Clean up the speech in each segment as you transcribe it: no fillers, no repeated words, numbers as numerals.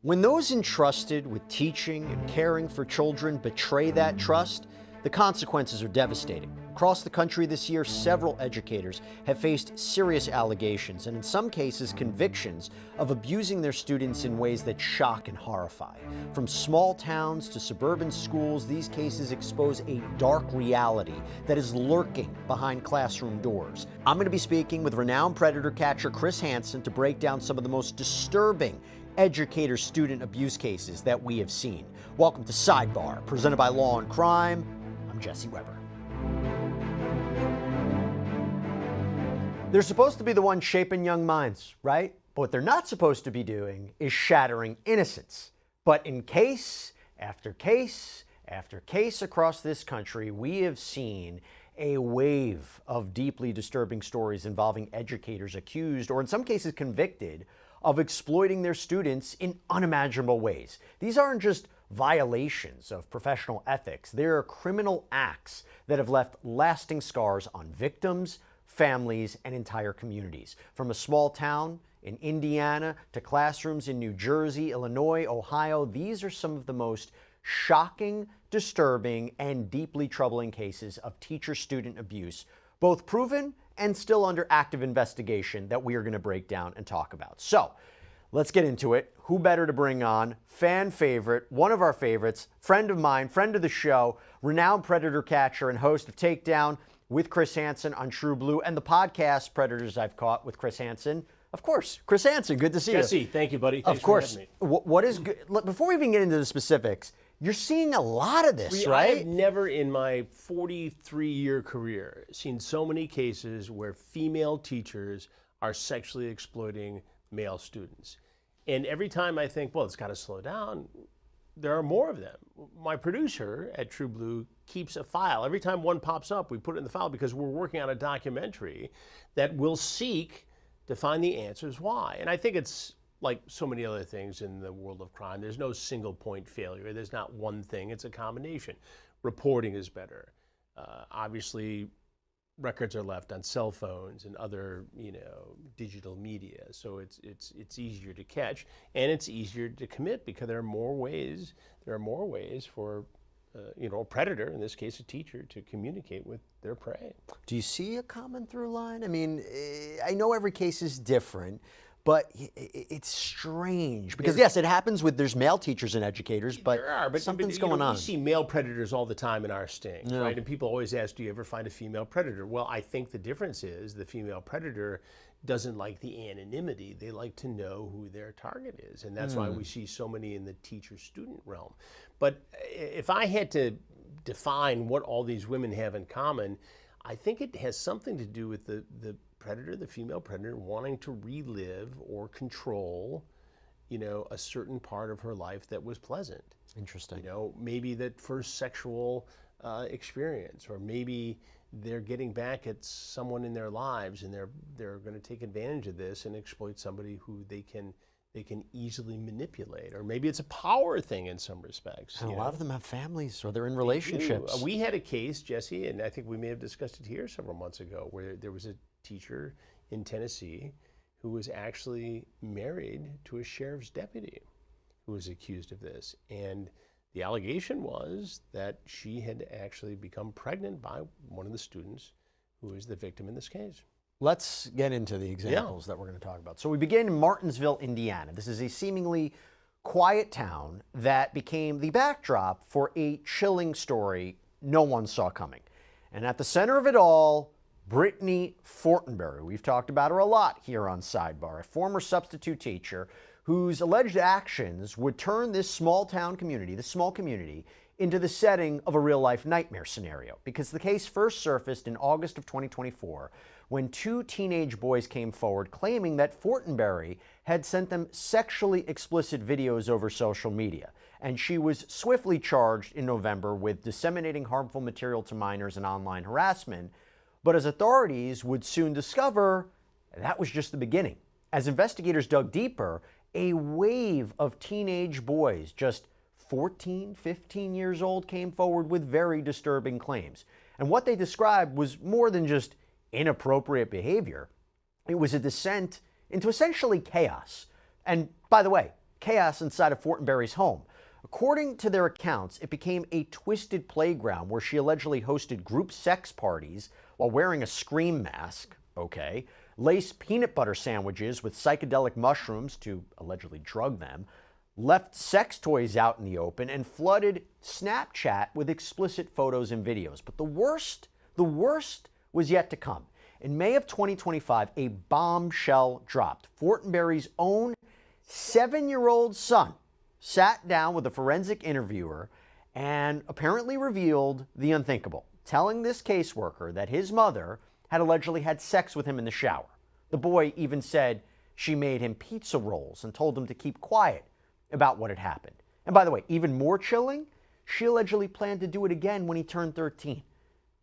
When those entrusted with teaching and caring for children betray that trust, the consequences are devastating. Across the country this year, several educators have faced serious allegations and in some cases convictions of abusing their students in ways that shock and horrify. From small towns to suburban schools, these cases expose a dark reality that is lurking behind classroom doors. I'm going to be speaking with renowned predator catcher Chris Hansen to break down some of the most disturbing educator student abuse cases that we have seen. Welcome to Sidebar, presented by Law&Crime. I'm Jesse Weber. They're supposed to be the ones shaping young minds, right? But what they're not supposed to be doing is shattering innocence. But in case after case after case across this country, we have seen a wave of deeply disturbing stories involving educators accused, or in some cases convicted, of exploiting their students in unimaginable ways. These aren't just violations of professional ethics. They are criminal acts that have left lasting scars on victims, families, and entire communities. From a small town in Indiana to classrooms in New Jersey, Illinois, Ohio, these are some of the most shocking, disturbing, and deeply troubling cases of teacher-student abuse, both proven and still under active investigation, that we are going to break down and talk about. So let's get into it. Who better to bring on? Fan favorite, one of our favorites, friend of mine, friend of the show, renowned predator catcher and host of Takedown with Chris Hansen on True Blue, and the podcast Predators I've Caught with Chris Hansen. Of course, Chris Hansen, good to see you. Jesse, thank you, buddy. Thanks of course. For having me. What is good? Before we even get into the specifics, you're seeing a lot of this, right? I've never in my 43-year career seen so many cases where female teachers are sexually exploiting male students. And every time I think, well, it's got to slow down, there are more of them. My producer at True Blue keeps a file. Every time one pops up, we put it in the file because we're working on a documentary that will seek to find the answers why. And I think it's like so many other things in the world of crime. There's no single point failure. There's not one thing. It's a combination. Reporting is better. Obviously, records are left on cell phones and other, digital media. So it's easier to catch and it's easier to commit because there are more ways. There are more ways for a predator, in this case a teacher, to communicate with their prey. Do you see a common through line? I mean, I know every case is different, but it's strange because yes, it happens with there's male teachers and educators, but something's going on. We see male predators all the time in our stings, yeah. Right? And people always ask, do you ever find a female predator? Well, I think the difference is the female predator doesn't like the anonymity. They like to know who their target is, and that's why we see so many in the teacher-student realm. But if I had to define what all these women have in common, I think it has something to do with the predator, the female predator, wanting to relive or control, a certain part of her life that was pleasant. Interesting. Maybe that first sexual experience, or maybe they're getting back at someone in their lives and they're going to take advantage of this and exploit somebody who they can easily manipulate. Or maybe it's a power thing in some respects. And a lot of them have families or they're in relationships. We had a case, Jesse, and I think we may have discussed it here several months ago, where there was a teacher in Tennessee who was actually married to a sheriff's deputy who was accused of this. And the allegation was that she had actually become pregnant by one of the students who is the victim in this case. Let's get into the examples that we're going to talk about. So we begin in Martinsville, Indiana. This is a seemingly quiet town that became the backdrop for a chilling story no one saw coming. And at the center of it all, Brittany Fortenberry. We've talked about her a lot here on Sidebar, a former substitute teacher whose alleged actions would turn this small community, into the setting of a real-life nightmare scenario. Because the case first surfaced in August of 2024 when two teenage boys came forward claiming that Fortenberry had sent them sexually explicit videos over social media. And she was swiftly charged in November with disseminating harmful material to minors and online harassment. But as authorities would soon discover, that was just the beginning. As investigators dug deeper, a wave of teenage boys, just 14, 15 years old, came forward with very disturbing claims. And what they described was more than just inappropriate behavior. It was a descent into essentially chaos. And by the way, chaos inside of Fortenberry's home. According to their accounts, it became a twisted playground where she allegedly hosted group sex parties while wearing a scream mask, okay, laced peanut butter sandwiches with psychedelic mushrooms to allegedly drug them, left sex toys out in the open, and flooded Snapchat with explicit photos and videos. But the worst was yet to come. In May of 2025, a bombshell dropped. Fortenberry's own 7-year-old son sat down with a forensic interviewer and apparently revealed the unthinkable, telling this caseworker that his mother had allegedly had sex with him in the shower. The boy even said she made him pizza rolls and told him to keep quiet about what had happened. And by the way, even more chilling, she allegedly planned to do it again when he turned 13.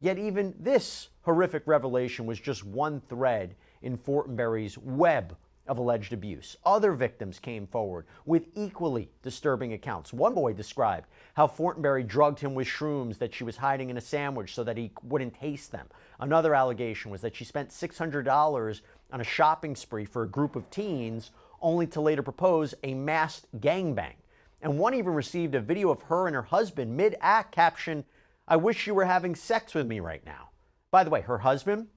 Yet even this horrific revelation was just one thread in Fortenberry's web of alleged abuse. Other victims came forward with equally disturbing accounts. One boy described how Fortenberry drugged him with shrooms that she was hiding in a sandwich so that he wouldn't taste them. Another allegation was that she spent $600 on a shopping spree for a group of teens, only to later propose a masked gangbang. And one even received a video of her and her husband mid-act captioned, "I wish you were having sex with me right now." By the way, her husband,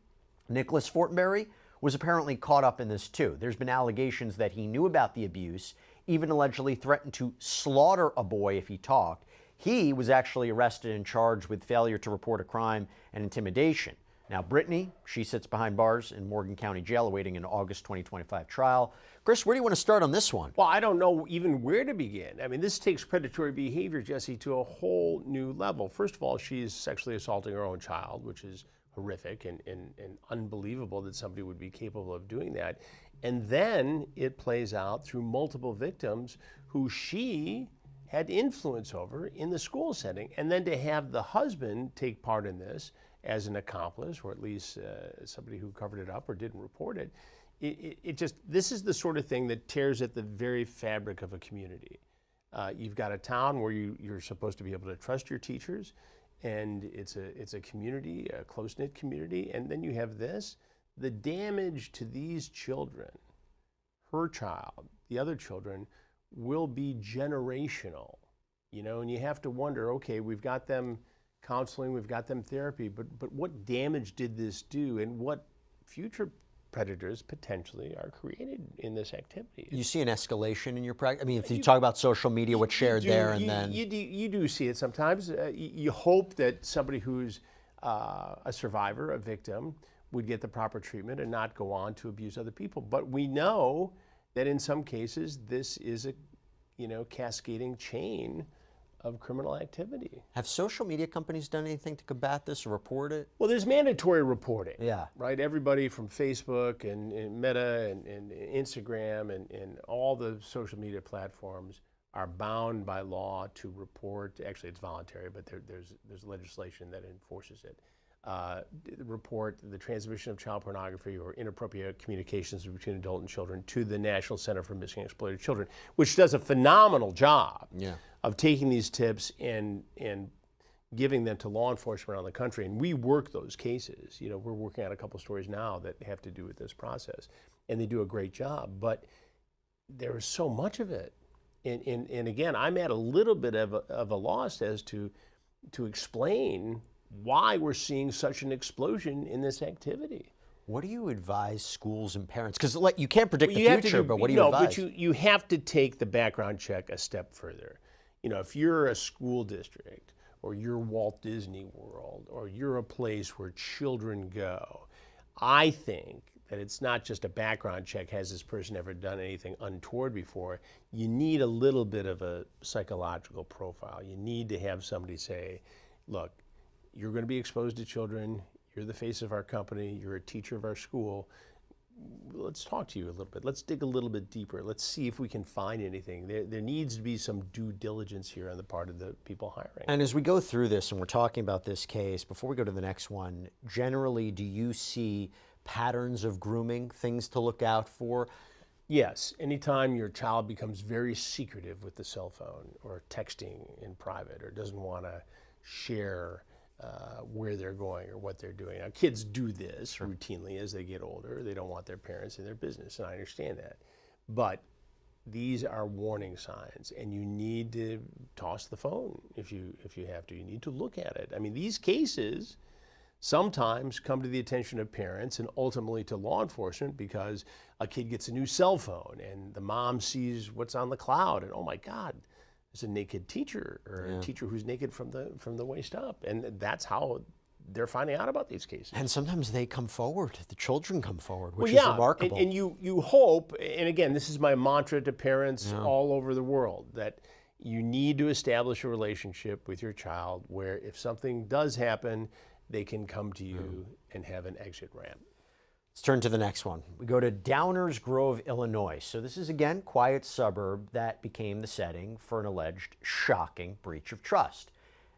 Nicholas Fortenberry, was apparently caught up in this too. There's been allegations that he knew about the abuse, even allegedly threatened to slaughter a boy if he talked. He was actually arrested and charged with failure to report a crime and intimidation. Now, Brittany, she sits behind bars in Morgan County Jail awaiting an August 2025 trial. Chris, where do you want to start on this one? Well, I don't know even where to begin. I mean, this takes predatory behavior, Jesse, to a whole new level. First of all, she's sexually assaulting her own child, which is horrific and unbelievable that somebody would be capable of doing that. And then it plays out through multiple victims who she had influence over in the school setting. And then to have the husband take part in this as an accomplice, or at least somebody who covered it up or didn't report it, this is the sort of thing that tears at the very fabric of a community. You've got a town where you're supposed to be able to trust your teachers, and it's a community, a close-knit community, and then you have this. The damage to these children, her child, the other children, will be generational, and you have to wonder, okay, we've got them counseling, we've got them therapy, but what damage did this do, and what future predators potentially are created in this activity? You see an escalation in your practice? I mean, if you talk about social media, what's shared there, and then... You do see it sometimes. You hope that somebody who's a survivor, a victim, would get the proper treatment and not go on to abuse other people. But we know that in some cases, this is a cascading chain of criminal activity. Have social media companies done anything to combat this or report it? Well, there's mandatory reporting. Yeah. Right? Everybody from Facebook and Meta and Instagram and all the social media platforms are bound by law to report. Actually, it's voluntary, but there's legislation that enforces it. Report the transmission of child pornography or inappropriate communications between adult and children to the National Center for Missing and Exploited Children, which does a phenomenal job of taking these tips and giving them to law enforcement around the country. And we work those cases. We're working on a couple stories now that have to do with this process, and they do a great job. But there is so much of it, and again, I'm at a little bit of a loss as to explain why we're seeing such an explosion in this activity. What do you advise schools and parents? Because you can't predict the future, but what do you advise? No, but you have to take the background check a step further. If you're a school district, or you're Walt Disney World, or you're a place where children go, I think that it's not just a background check, has this person ever done anything untoward before? You need a little bit of a psychological profile. You need to have somebody say, look, you're going to be exposed to children, you're the face of our company, you're a teacher of our school. Let's talk to you a little bit. Let's dig a little bit deeper. Let's see if we can find anything. There needs to be some due diligence here on the part of the people hiring. And as we go through this and we're talking about this case, before we go to the next one, generally, do you see patterns of grooming, things to look out for? Yes. Anytime your child becomes very secretive with the cell phone or texting in private or doesn't want to share where they're going or what they're doing. Now, kids do this routinely as they get older. They don't want their parents in their business, and I understand that. But these are warning signs, and you need to toss the phone if you have to. You need to look at it. I mean, these cases sometimes come to the attention of parents and ultimately to law enforcement because a kid gets a new cell phone and the mom sees what's on the cloud and, oh my God, there's a naked teacher or a teacher who's naked from the waist up. And that's how they're finding out about these cases. And sometimes they come forward, the children come forward, which is remarkable. And you hope, and again, this is my mantra to parents all over the world, that you need to establish a relationship with your child where if something does happen, they can come to you and have an exit ramp. Let's turn to the next one. We go to Downers Grove, Illinois. So this is, again, quiet suburb that became the setting for an alleged shocking breach of trust.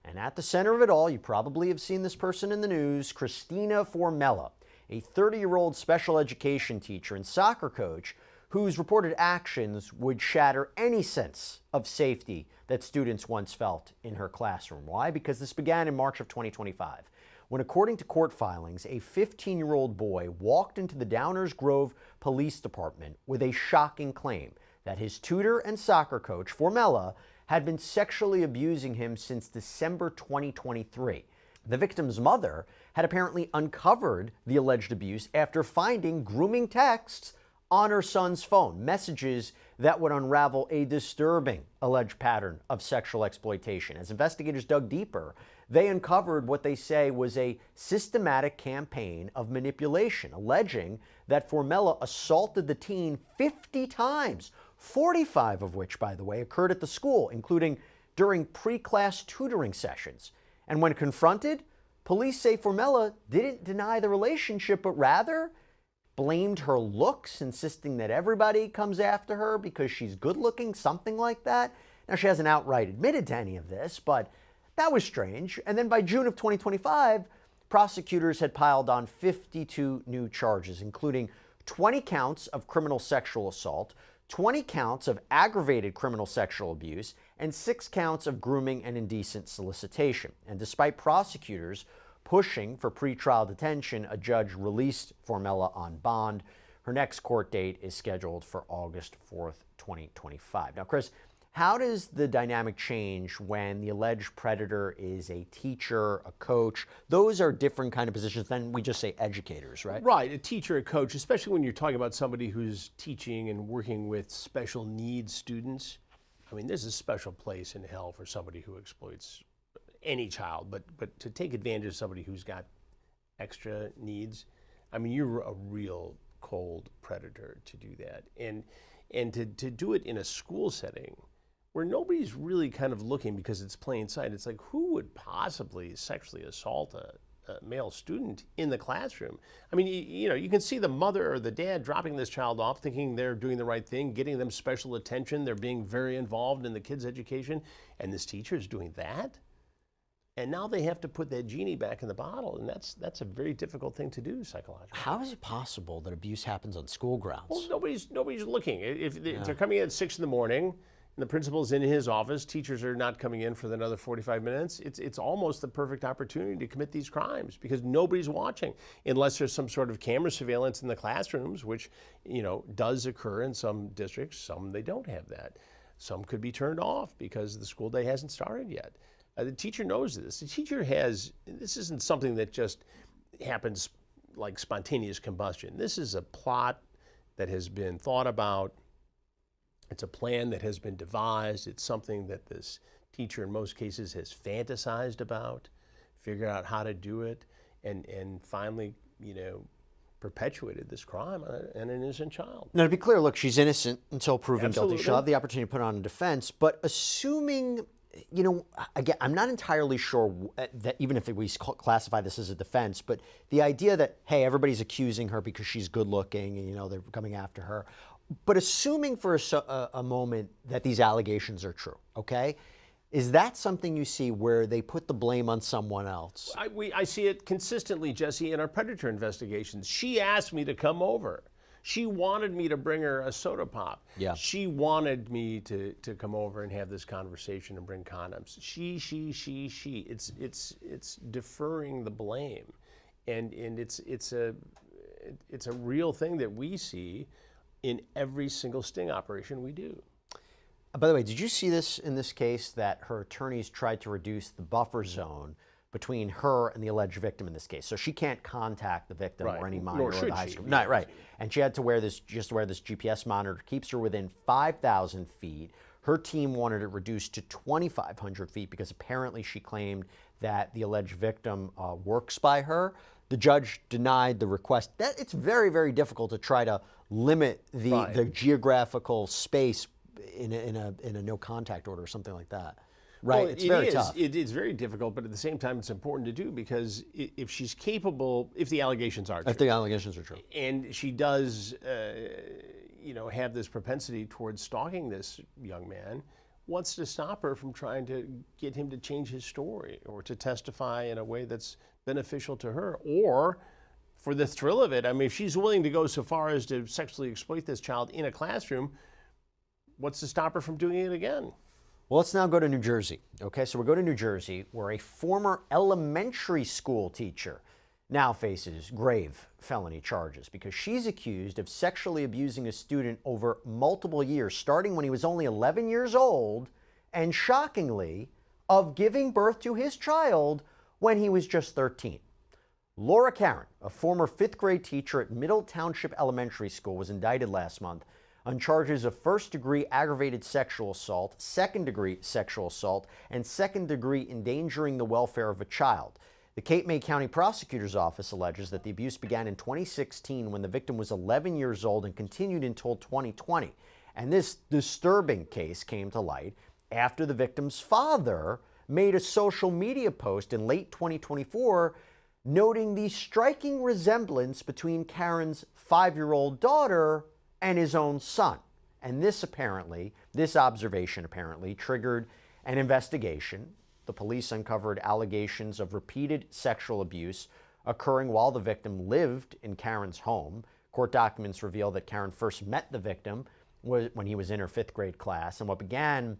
And at the center of it all, you probably have seen this person in the news, Christina Formella, a 30-year-old special education teacher and soccer coach whose reported actions would shatter any sense of safety that students once felt in her classroom. Why? Because this began in March of 2025, when, according to court filings, a 15-year-old boy walked into the Downers Grove Police Department with a shocking claim that his tutor and soccer coach, Formella, had been sexually abusing him since December 2023. The victim's mother had apparently uncovered the alleged abuse after finding grooming texts on her son's phone, messages that would unravel a disturbing alleged pattern of sexual exploitation. As investigators dug deeper, they uncovered what they say was a systematic campaign of manipulation, alleging that Formella assaulted the teen 50 times, 45 of which, by the way, occurred at the school, including during pre-class tutoring sessions. And when confronted, police say Formella didn't deny the relationship, but rather blamed her looks, insisting that everybody comes after her because she's good-looking, something like that. Now, she hasn't outright admitted to any of this, but that was strange. And then by June of 2025, prosecutors had piled on 52 new charges, including 20 counts of criminal sexual assault, 20 counts of aggravated criminal sexual abuse, and 6 counts of grooming and indecent solicitation. And despite prosecutors pushing for pretrial detention, a judge released Formella on bond. Her next court date is scheduled for August 4th, 2025. Now, Chris, how does the dynamic change when the alleged predator is a teacher, a coach? Those are different kind of positions than we just say educators, right? Right, a teacher, a coach, especially when you're talking about somebody who's teaching and working with special needs students. I mean, there's a special place in hell for somebody who exploits any child, but to take advantage of somebody who's got extra needs, I mean, you're a real cold predator to do that. And to do it in a school setting where nobody's really kind of looking because it's plain sight. It's like, who would possibly sexually assault a male student in the classroom? I mean, you can see the mother or the dad dropping this child off thinking they're doing the right thing, getting them special attention. They're being very involved in the kid's education. And this teacher is doing that. And now they have to put that genie back in the bottle, and that's a very difficult thing to do psychologically. How is it possible that abuse happens on school grounds? Well, nobody's looking. If they're coming in at 6 in the morning, and the principal's in his office, teachers are not coming in for another 45 minutes, it's almost the perfect opportunity to commit these crimes because nobody's watching, unless there's some sort of camera surveillance in the classrooms, which does occur in some districts. Some they don't have that. Some could be turned off because the school day hasn't started yet. The teacher knows this. The teacher this isn't something that just happens like spontaneous combustion. This is a plot that has been thought about. It's a plan that has been devised. It's something that this teacher in most cases has fantasized about, figured out how to do it, and finally, perpetuated this crime on an innocent child. Now, to be clear, look, she's innocent until proven Absolutely. guilty. She'll have the opportunity to put on a defense, but assuming, again, I'm not entirely sure that even if we classify this as a defense, but the idea that, hey, everybody's accusing her because she's good looking and, they're coming after her. But assuming for a moment that these allegations are true, okay? Is that something you see where they put the blame on someone else? I see it consistently, Jesse, in our predator investigations. She asked me to come over. She wanted me to bring her a soda pop. Yeah. She wanted me to come over and have this conversation and bring condoms. She. It's deferring the blame, and it's a real thing that we see in every single sting operation we do. By the way, did you see this in this case, that her attorneys tried to reduce the buffer zone between her and the alleged victim in this case? So she can't contact the victim or any minor or the high school. No, right. And she had to wear this, just wear this GPS monitor, keeps her within 5,000 feet. Her team wanted it reduced to 2,500 feet because apparently she claimed that the alleged victim works by her. The judge denied the request. That it's very, very difficult to try to limit the geographical space in a no contact order or something like that. Right, well, it's very tough. It's very difficult, but at the same time, it's important to do because if she's capable, if the allegations are true. If the allegations are true. And she does, have this propensity towards stalking this young man, what's to stop her from trying to get him to change his story or to testify in a way that's beneficial to her, or for the thrill of it? I mean, if she's willing to go so far as to sexually exploit this child in a classroom, what's to stop her from doing it again? Well, let's now go to New Jersey. Okay, so we'll go to New Jersey, where a former elementary school teacher now faces grave felony charges because she's accused of sexually abusing a student over multiple years, starting when he was only 11 years old, and shockingly, of giving birth to his child when he was just 13. Laura Karen, a former 5th grade teacher at Middle Township Elementary School, was indicted last month on charges of first-degree aggravated sexual assault, second-degree sexual assault, and second-degree endangering the welfare of a child. The Cape May County Prosecutor's Office alleges that the abuse began in 2016 when the victim was 11 years old and continued until 2020. And this disturbing case came to light after the victim's father made a social media post in late 2024 noting the striking resemblance between Karen's 5-year-old daughter and his own son. And this observation apparently triggered an investigation. The police uncovered allegations of repeated sexual abuse occurring while the victim lived in Karen's home. Court documents reveal that Karen first met the victim when he was in her 5th grade class, and what began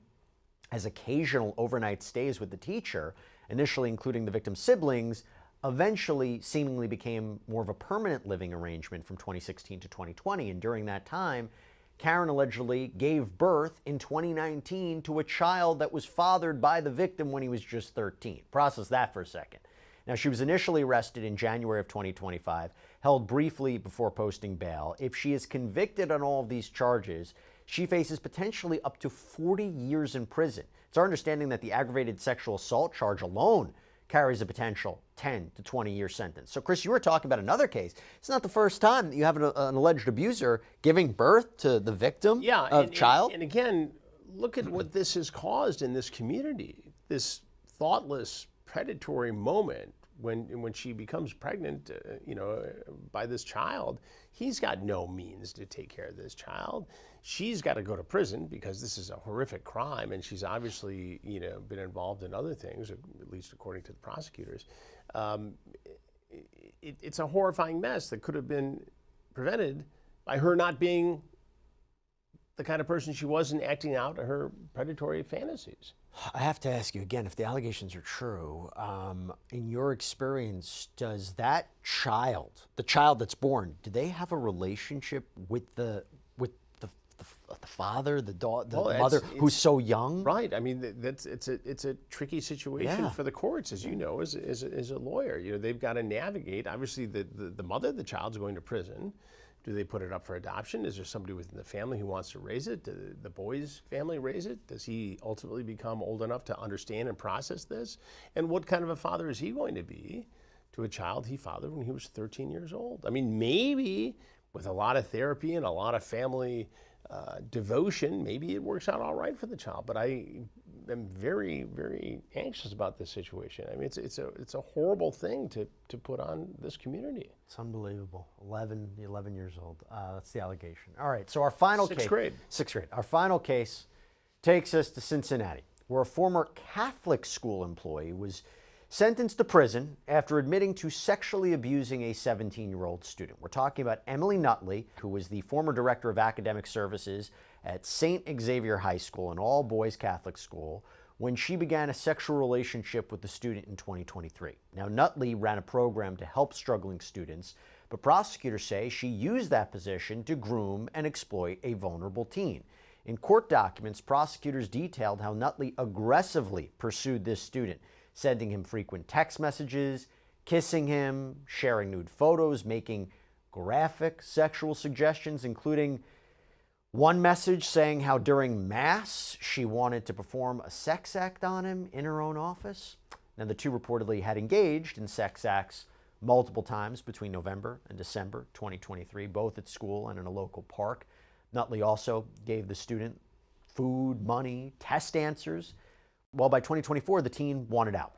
as occasional overnight stays with the teacher, initially including the victim's siblings, eventually seemingly became more of a permanent living arrangement from 2016 to 2020. And during that time, Karen allegedly gave birth in 2019 to a child that was fathered by the victim when he was just 13. Process that for a second. Now, she was initially arrested in January of 2025, held briefly before posting bail. If she is convicted on all of these charges, she faces potentially up to 40 years in prison. It's our understanding that the aggravated sexual assault charge alone carries a potential 10 to 20-year sentence. So, Chris, you were talking about another case. It's not the first time that you have an alleged abuser giving birth to the victim of child. And again, look at what this has caused in this community, this thoughtless, predatory moment when she becomes pregnant, by this child. He's got no means to take care of this child. She's got to go to prison because this is a horrific crime, and she's obviously, been involved in other things, at least according to the prosecutors. It's a horrifying mess that could have been prevented by her not being the kind of person she was and acting out her predatory fantasies. I have to ask you again, if the allegations are true, in your experience, does that child, the child that's born, do they have a relationship with the father, the mother, who's so young? Right. I mean, it's a tricky situation for the courts, as you know, as a lawyer. They've got to navigate. Obviously, the mother of the child's going to prison. Do they put it up for adoption? Is there somebody within the family who wants to raise it? Do the boy's family raise it? Does he ultimately become old enough to understand and process this? And what kind of a father is he going to be to a child he fathered when he was 13 years old? I mean, maybe with a lot of therapy and a lot of family devotion, maybe it works out all right for the child. But I am very, very anxious about this situation. I mean, it's a horrible thing to put on this community. It's unbelievable. 11 years old. That's the allegation. All right, so our final case. Sixth grade. Our final case takes us to Cincinnati, where a former Catholic school employee was sentenced to prison after admitting to sexually abusing a 17-year-old student. We're talking about Emily Nutley, who was the former director of academic services at St. Xavier High School, an all-boys Catholic school, when she began a sexual relationship with the student in 2023. Now, Nutley ran a program to help struggling students but prosecutors say she used that position to groom and exploit a vulnerable teen. In court documents, prosecutors detailed how Nutley aggressively pursued this student, sending him frequent text messages, kissing him, sharing nude photos, making graphic sexual suggestions, including one message saying how during Mass she wanted to perform a sex act on him in her own office. Now, the two reportedly had engaged in sex acts multiple times between November and December 2023, both at school and in a local park. Nutley also gave the student food, money, test answers. Well, by 2024, the teen wanted out.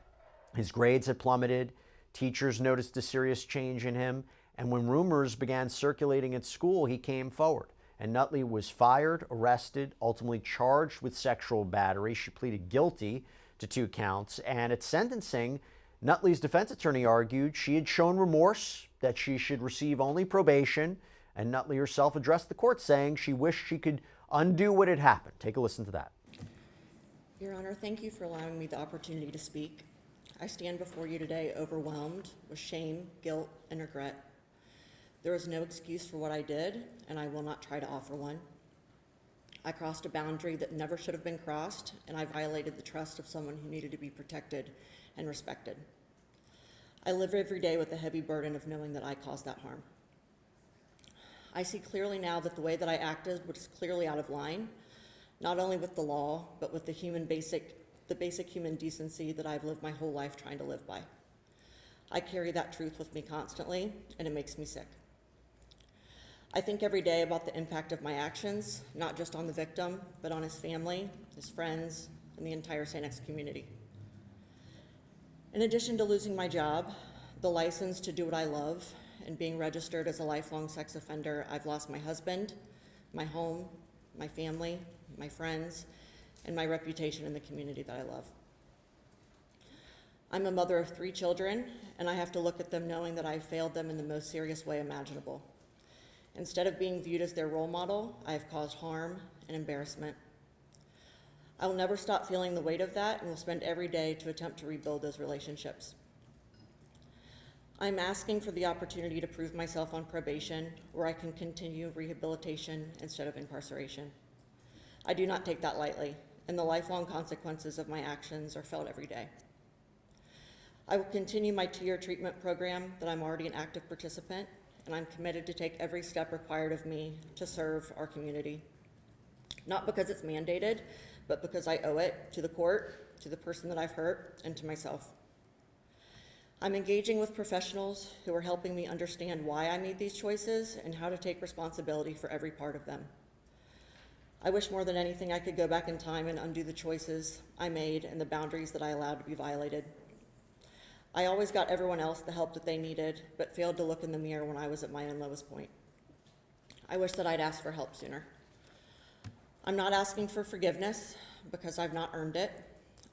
His grades had plummeted. Teachers noticed a serious change in him. And when rumors began circulating at school, he came forward. And Nutley was fired, arrested, ultimately charged with sexual battery. She pleaded guilty to 2 counts. And at sentencing, Nutley's defense attorney argued she had shown remorse, that she should receive only probation. And Nutley herself addressed the court, saying she wished she could undo what had happened. Take a listen to that. Your Honor, thank you for allowing me the opportunity to speak. I stand before you today overwhelmed with shame, guilt, and regret. There is no excuse for what I did, and I will not try to offer one. I crossed a boundary that never should have been crossed, and I violated the trust of someone who needed to be protected and respected. I live every day with the heavy burden of knowing that I caused that harm. I see clearly now that the way that I acted was clearly out of line, not only with the law, but with the basic human decency that I've lived my whole life trying to live by. I carry that truth with me constantly, and it makes me sick. I think every day about the impact of my actions, not just on the victim, but on his family, his friends, and the entire St. X community. In addition to losing my job, the license to do what I love, and being registered as a lifelong sex offender, I've lost my husband, my home, my family, my friends, and my reputation in the community that I love. I'm a mother of 3 children, and I have to look at them knowing that I failed them in the most serious way imaginable. Instead of being viewed as their role model, I have caused harm and embarrassment. I will never stop feeling the weight of that and will spend every day to attempt to rebuild those relationships. I'm asking for the opportunity to prove myself on probation, where I can continue rehabilitation instead of incarceration. I do not take that lightly, and the lifelong consequences of my actions are felt every day. I will continue my 2-year treatment program that I'm already an active participant, and I'm committed to take every step required of me to serve our community. Not because it's mandated, but because I owe it to the court, to the person that I've hurt, and to myself. I'm engaging with professionals who are helping me understand why I made these choices and how to take responsibility for every part of them. I wish more than anything I could go back in time and undo the choices I made and the boundaries that I allowed to be violated. I always got everyone else the help that they needed, but failed to look in the mirror when I was at my own lowest point. I wish that I'd asked for help sooner. I'm not asking for forgiveness because I've not earned it.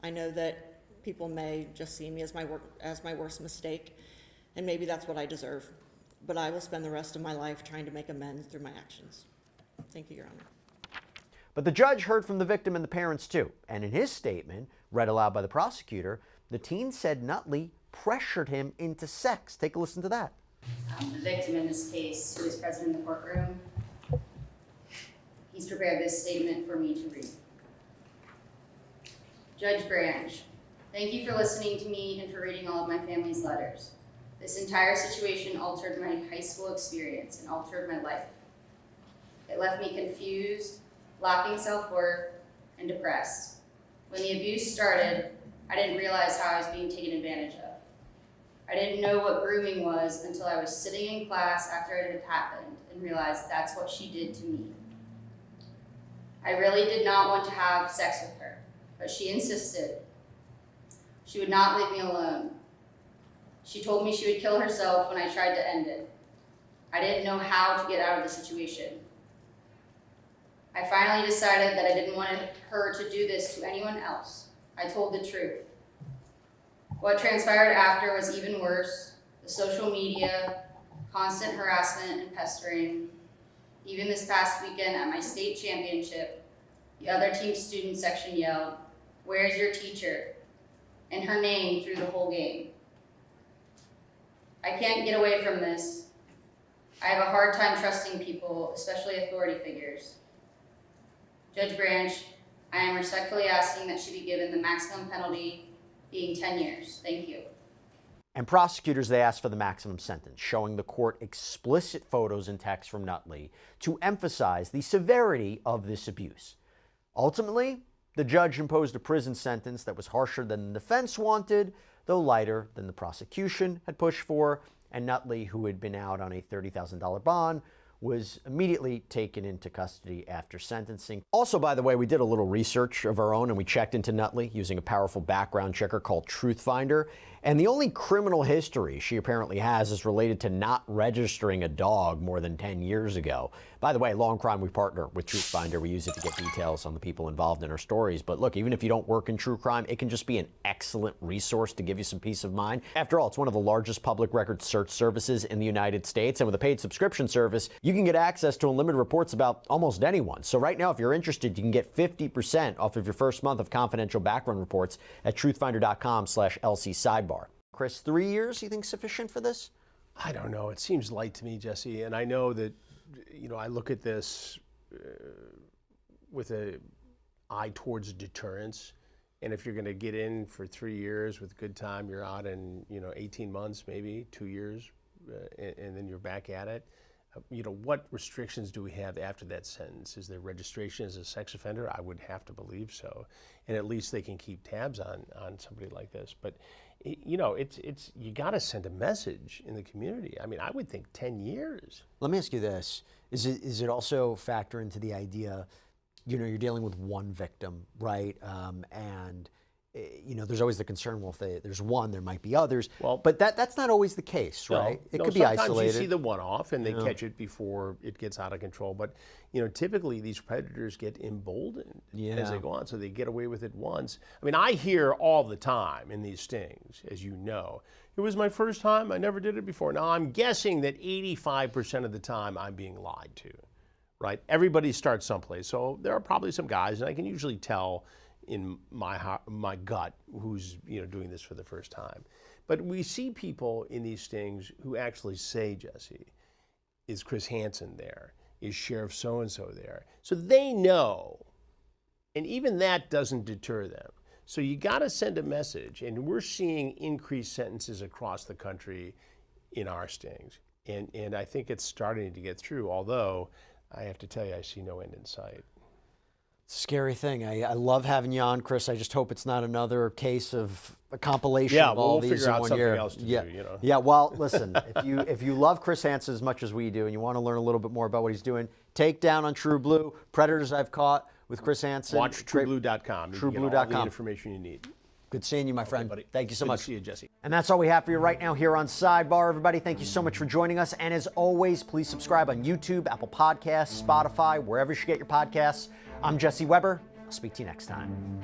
I know that people may just see me as my worst mistake, and maybe that's what I deserve. But I will spend the rest of my life trying to make amends through my actions. Thank you, Your Honor. But the judge heard from the victim and the parents too. And in his statement, read aloud by the prosecutor, the teen said Nutley pressured him into sex. Take a listen to that. The victim in this case, who is present in the courtroom, he's prepared this statement for me to read. Judge Branch, thank you for listening to me and for reading all of my family's letters. This entire situation altered my high school experience and altered my life. It left me confused, lacking self-worth, and depressed. When the abuse started, I didn't realize how I was being taken advantage of. I didn't know what grooming was until I was sitting in class after it had happened and realized that's what she did to me. I really did not want to have sex with her, but she insisted. She would not leave me alone. She told me she would kill herself when I tried to end it. I didn't know how to get out of the situation. I finally decided that I didn't want her to do this to anyone else. I told the truth. What transpired after was even worse. The social media, constant harassment and pestering. Even this past weekend at my state championship, the other team's student section yelled, "Where's your teacher?" and her name through the whole game. I can't get away from this. I have a hard time trusting people, especially authority figures. Judge Branch, I am respectfully asking that she be given the maximum penalty, being 10 years. Thank you. And prosecutors, they asked for the maximum sentence, showing the court explicit photos and texts from Nutley to emphasize the severity of this abuse. Ultimately, the judge imposed a prison sentence that was harsher than the defense wanted, though lighter than the prosecution had pushed for, and Nutley, who had been out on a $30,000 bond, was immediately taken into custody after sentencing. Also, by the way, we did a little research of our own and we checked into Nutley using a powerful background checker called TruthFinder. And the only criminal history she apparently has is related to not registering a dog more than 10 years ago. By the way, Law&Crime, we partner with TruthFinder. We use it to get details on the people involved in our stories. But look, even if you don't work in true crime, it can just be an excellent resource to give you some peace of mind. After all, it's one of the largest public record search services in the United States. And with a paid subscription service, you can get access to unlimited reports about almost anyone. So right now, if you're interested, you can get 50% off of your first month of confidential background reports at truthfinder.com/LC Sidebar. Chris, 3 years, you think sufficient for this? I don't know. It seems light to me, Jesse. And I know that, I look at this with an eye towards deterrence. And if you're going to get in for 3 years with good time, you're out in, 18 months, maybe 2 years, and then you're back at it. What restrictions do we have after that sentence? Is there registration as a sex offender? I would have to believe so. And at least they can keep tabs on somebody like this. But, you got to send a message in the community. I mean, I would think 10 years. Let me ask you this. Is it also factor into the idea, you're dealing with one victim, right? There's always the concern, well, if there's one, there might be others. Well, but that's not always the case, right? It could be isolated. Sometimes you see the one-off and they catch it before it gets out of control. But, typically these predators get emboldened as they go on, so they get away with it once. I mean, I hear all the time in these stings, as you know, it was my first time, I never did it before. Now, I'm guessing that 85% of the time I'm being lied to, right? Everybody starts someplace. So there are probably some guys, and I can usually tell in my gut who's doing this for the first time. But we see people in these stings who actually say, Jesse, is Chris Hansen there? Is Sheriff so-and-so there? So they know, and even that doesn't deter them. So you got to send a message, and we're seeing increased sentences across the country in our stings. And I think it's starting to get through, although I have to tell you, I see no end in sight. Scary thing. I love having you on, Chris. I just hope it's not another case of a compilation of all these in 1 year. Else to do, Yeah. Well, listen. if you love Chris Hansen as much as we do, and you want to learn a little bit more about what he's doing, Takedown on True Blue, Predators I've Caught with Chris Hansen. Watch TrueBlue.com. TrueBlue.com. All the information you need. Good seeing you, my friend. Buddy. Thank you so much. Good to see you, Jesse. And that's all we have for you right now here on Sidebar, everybody. Thank you so much for joining us. And as always, please subscribe on YouTube, Apple Podcasts, Spotify, wherever you get your podcasts. I'm Jesse Weber. I'll speak to you next time.